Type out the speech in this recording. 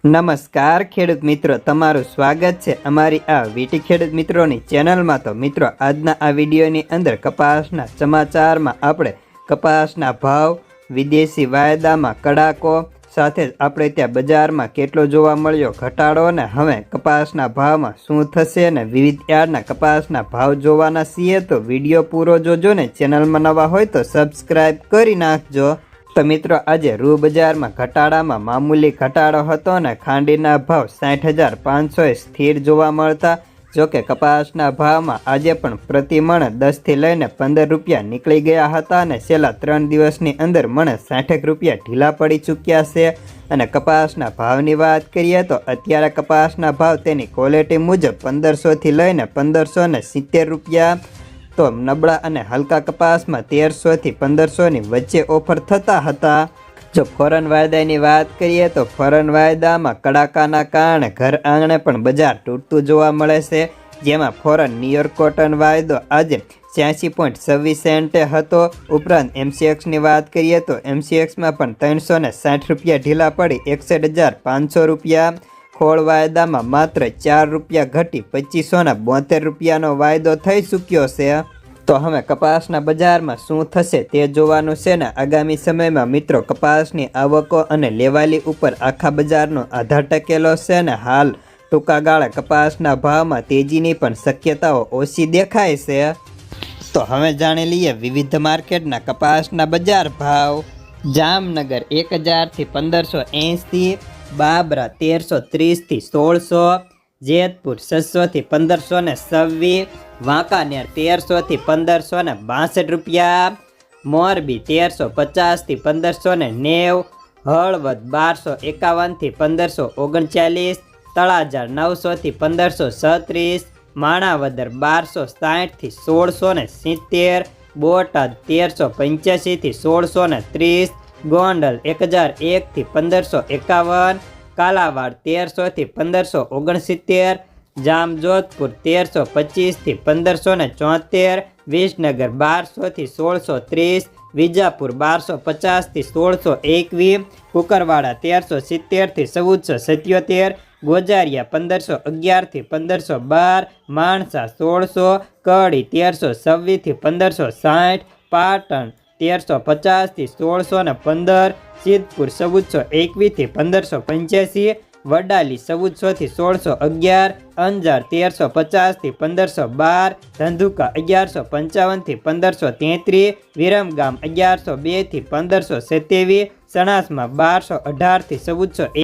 નમસ્કાર ખેડૂત મિત્રો, તમારું સ્વાગત છે અમારી આ વીટી ખેડૂત મિત્રોની ચેનલમાં। તો મિત્રો, આજના આ વિડીયોની અંદર કપાસના સમાચારમાં આપણે કપાસના ભાવ, વિદેશી વાયદામાં કડાકો, સાથે જ આપણે ત્યાં બજારમાં કેટલો જોવા મળ્યો ઘટાડો ને હવે કપાસના ભાવમાં શું થશે ને વિવિધ યાર્ડના કપાસના ભાવ જોવાના છીએ। તો વિડીયો પૂરો જોજો ને ચેનલમાં નવા હોય તો સબસ્ક્રાઈબ કરી નાખજો। તો મિત્રો, આજે રૂ બજારમાં ઘટાડામાં મામૂલી ઘટાડો હતો ને ખાંડીના ભાવ 60,500 સ્થિર જોવા મળતા। જોકે કપાસના ભાવમાં આજે પણ પ્રતિ મણ 10 થી લઈને 15 રૂપિયા નીકળી ગયા હતા અને છેલ્લા 3 દિવસની અંદર મણ 60 રૂપિયા ઢીલા પડી ચૂક્યા છે। અને કપાસના ભાવની વાત કરીએ તો અત્યારે કપાસના ભાવ તેની ક્વોલિટી મુજબ 1500 થી લઈને 1570 રૂપિયા, તો નબળા અને હલકા કપાસમાં 1300 થી 1500 ની વચ્ચે ઓફર થતા હતા। જો ફોરન વાયદાની વાત કરીએ તો ફોરન વાયદામાં કડાકાના કારણે ઘર આંગણે પણ બજાર તૂટતું જોવા મળે છે, જેમાં ફોરન ન્યુયોર્ક કોટન વાયદો આજે 86.26 સેન્ટે હતો। ઉપરાંત MCXની વાત કરીએ તો MCXમાં પણ 360 રૂપિયા ઢીલા પડી 61,500 રૂપિયા। ખોળ વાયદામાં માત્ર 4 રૂપિયા ઘટી 2572 રૂપિયાનો વાયદો થઈ ચૂક્યો છે। તો હવે કપાસના બજારમાં શું થશે તે જોવાનું છે ને આગામી સમયમાં મિત્રો કપાસની આવકો અને લેવાલી ઉપર આખા બજારનો આધાર ટકેલો છે ને હાલ ટૂંકા ગાળે કપાસના ભાવમાં તેજીની પણ શક્યતાઓ ઓછી દેખાય છે। તો હવે જાણી લઈએ વિવિધ માર્કેટના કપાસના બજાર ભાવ। જામનગર 1000 થી 1580, બાબરા 1330 થી 1600, જેતપુર 600 થી 1526, વાંકાનેર 1300 થી 1562 રૂપિયા, મોરબી 1350 થી 1590, હળવદ 1251 થી 1539, તળાજા 900 થી 1536, માણાવદર 1260 થી 1670, બોટાદ 1385 થી 1630, ગોંડલ 1001 થી 1551, કાલાવાડ 1300 થી 1569, જામજોધપુર 1325 થી 1574, વિસનગર 1200 થી 1630, વિજાપુર 1250 થી 1621, કુકરવાડા 1370 થી 1477, ગોજારિયા 1511 થી 1512, માણસા 1600, કડી 1326 થી 1560, પાટણ 1350 થી 1615, સિદ્ધપુર 1421 થી 1585, વડાલી 1400 થી 1611, અંજાર 1350 થી 1512, ધંધુકા 1155 થી 1533, વિરમગામ 1102 થી 1527, સણાસમાં 1218 થી 1401।